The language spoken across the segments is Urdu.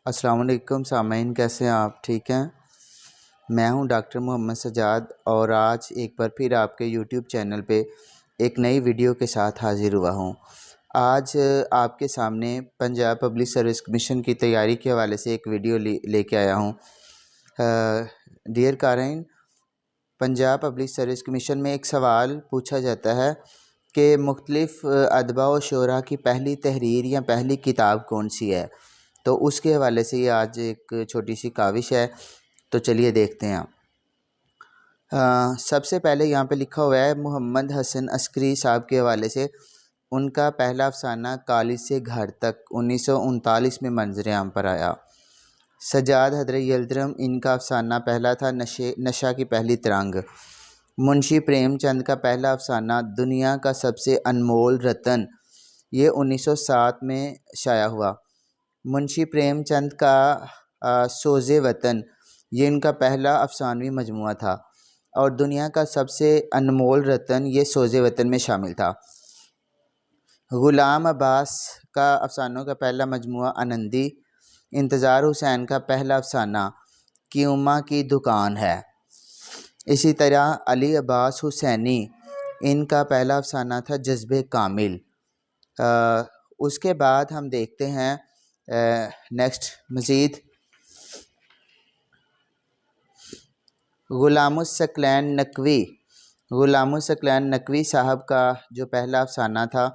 السلام علیکم سامعین، کیسے ہیں آپ؟ ٹھیک ہیں؟ میں ہوں ڈاکٹر محمد سجاد، اور آج ایک بار پھر آپ کے یوٹیوب چینل پہ ایک نئی ویڈیو کے ساتھ حاضر ہوا ہوں۔ آج آپ کے سامنے پنجاب پبلک سروس کمیشن کی تیاری کے حوالے سے ایک ویڈیو لے کے آیا ہوں۔ ڈیئر قارئین، پنجاب پبلک سروس کمیشن میں ایک سوال پوچھا جاتا ہے کہ مختلف ادباء و شعراء کی پہلی تحریر یا پہلی کتاب کون سی ہے؟ تو اس کے حوالے سے یہ آج ایک چھوٹی سی کاوش ہے، تو چلیے دیکھتے ہیں۔ سب سے پہلے یہاں پہ لکھا ہوا ہے محمد حسن عسکری صاحب کے حوالے سے، ان کا پہلا افسانہ کالج سے گھر تک 1939 میں منظر عام پر آیا۔ سجاد حیدر یلدرم، ان کا افسانہ پہلا تھا نشہ کی پہلی ترنگ۔ منشی پریم چند کا پہلا افسانہ دنیا کا سب سے انمول رتن، یہ 1907 میں شائع ہوا۔ منشی پریم چند کا سوز وطن، یہ ان کا پہلا افسانوی مجموعہ تھا، اور دنیا کا سب سے انمول رتن یہ سوز وطن میں شامل تھا۔ غلام عباس کا افسانوں کا پہلا مجموعہ آنندی۔ انتظار حسین کا پہلا افسانہ کیومہ کی دکان ہے۔ اسی طرح علی عباس حسینی، ان کا پہلا افسانہ تھا جذبِ کامل۔ اس کے بعد ہم دیکھتے ہیں نیکسٹ مزید غلام الثقلین نقوی۔ غلام الثقلین نقوی صاحب کا جو پہلا افسانہ تھا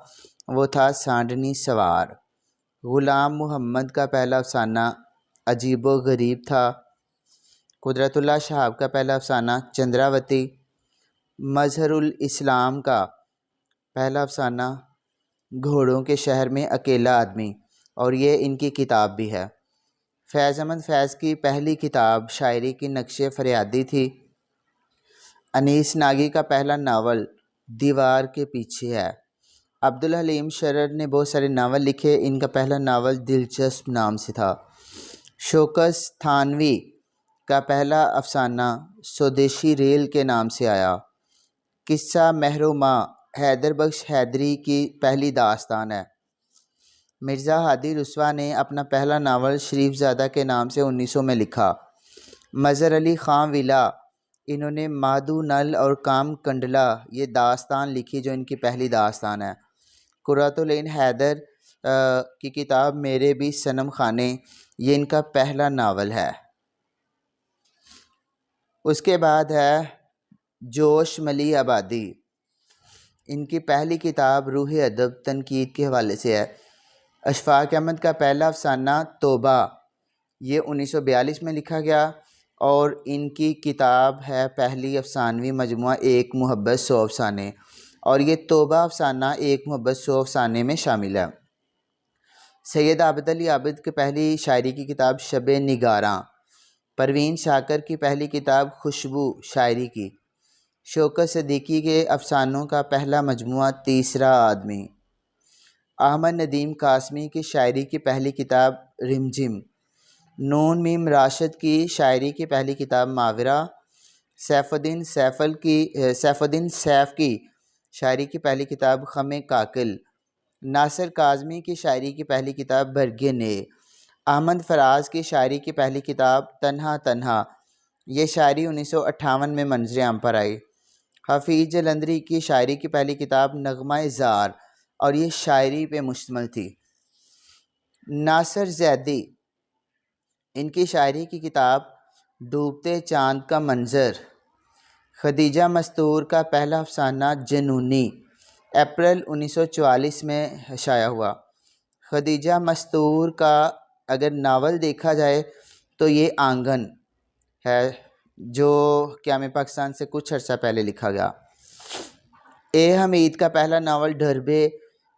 وہ تھا سانڈنی سوار۔ غلام محمد کا پہلا افسانہ عجیب و غریب تھا۔ قدرت اللہ شہاب کا پہلا افسانہ چندراوتی۔ مظہر الاسلام کا پہلا افسانہ گھوڑوں کے شہر میں اکیلا آدمی، اور یہ ان کی کتاب بھی ہے۔ فیض احمد فیض کی پہلی کتاب شاعری کی نقش فریادی تھی۔ انیس ناگی کا پہلا ناول دیوار کے پیچھے ہے۔ عبدالحلیم شرر نے بہت سارے ناول لکھے، ان کا پہلا ناول دلچسپ نام سے تھا۔ شوکت تھانوی کا پہلا افسانہ سودیشی ریل کے نام سے آیا۔ قصہ مہر و ماں حیدر بخش حیدری کی پہلی داستان ہے۔ مرزا ہادی رسوا نے اپنا پہلا ناول شریف زادہ کے نام سے 1900 میں لکھا۔ مظہر علی خان ویلا، انہوں نے مادھو نل اور کام کنڈلا یہ داستان لکھی جو ان کی پہلی داستان ہے۔ قرۃ العین حیدر کی کتاب میرے بھی صنم خانے، یہ ان کا پہلا ناول ہے۔ اس کے بعد ہے جوش ملی آبادی، ان کی پہلی کتاب روح ادب تنقید کے حوالے سے ہے۔ اشفاق احمد کا پہلا افسانہ توبہ، یہ 1942 میں لکھا گیا، اور ان کی کتاب ہے پہلی افسانوی مجموعہ ایک محبت 100 افسانے، اور یہ توبہ افسانہ ایک محبت 100 افسانے میں شامل ہے۔ سید عابد علی عابد کی پہلی شاعری کی کتاب شب نگاراں۔ پروین شاکر کی پہلی کتاب خوشبو شاعری کی۔ شوکت صدیقی کے افسانوں کا پہلا مجموعہ تیسرا آدمی۔ احمد ندیم قاسمی کی شاعری کی پہلی کتاب رمجھم۔ نون میم راشد کی شاعری کی پہلی کتاب ماورا۔ سیف الدین سیف کی شاعری کی پہلی کتاب خم کاکل۔ ناصر کاظمی کی شاعری کی پہلی کتاب برگ نے۔ احمد فراز کی شاعری کی پہلی کتاب تنہا تنہا، یہ شاعری 1958 میں منظر عام پر آئی۔ حفیظ جلندری کی شاعری کی پہلی کتاب نغمہ زار، اور یہ شاعری پہ مشتمل تھی۔ ناصر زیدی، ان کی شاعری کی کتاب ڈوبتے چاند کا منظر۔ خدیجہ مستور کا پہلا افسانہ جنونی، اپریل 1944 میں شائع ہوا۔ خدیجہ مستور کا اگر ناول دیکھا جائے تو یہ آنگن ہے، جو قیام پاکستان سے کچھ عرصہ پہلے لکھا گیا۔ اے حمید کا پہلا ناول ڈھربے۔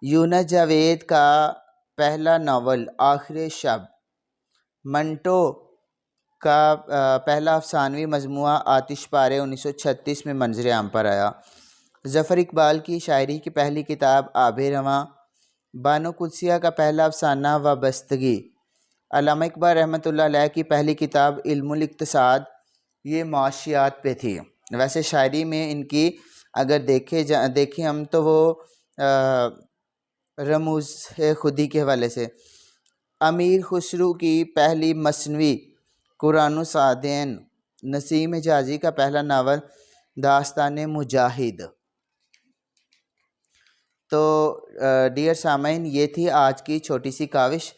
یونس جاوید کا پہلا ناول آخر شب۔ منٹو کا پہلا افسانوی مجموعہ آتش پارے 1936 میں منظر عام پر آیا۔ ظفر اقبال کی شاعری کی پہلی کتاب آب رواں۔ بانو قدسیہ کا پہلا افسانہ وابستگی۔ علامہ اقبال رحمۃ اللہ علیہ کی پہلی کتاب علم الاقتصاد، یہ معاشیات پہ تھی۔ ویسے شاعری میں ان کی اگر دیکھیں ہم تو وہ رموز خودی کے حوالے سے امیر خسرو کی پہلی مصنوعی قرآن و سعدین، نسیم حجازی کا پہلا ناول داستان مجاہد۔ تو ڈیئر سامعین، یہ تھی آج کی چھوٹی سی کاوش۔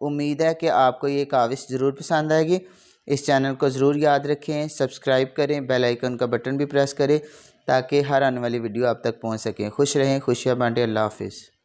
امید ہے کہ آپ کو یہ کاوش ضرور پسند آئے گی۔ اس چینل کو ضرور یاد رکھیں، سبسکرائب کریں، بیل آئیکن کا بٹن بھی پریس کریں تاکہ ہر آنے والی ویڈیو آپ تک پہنچ سکیں۔ خوش رہیں، خوشیاں بانٹیں۔ اللہ حافظ۔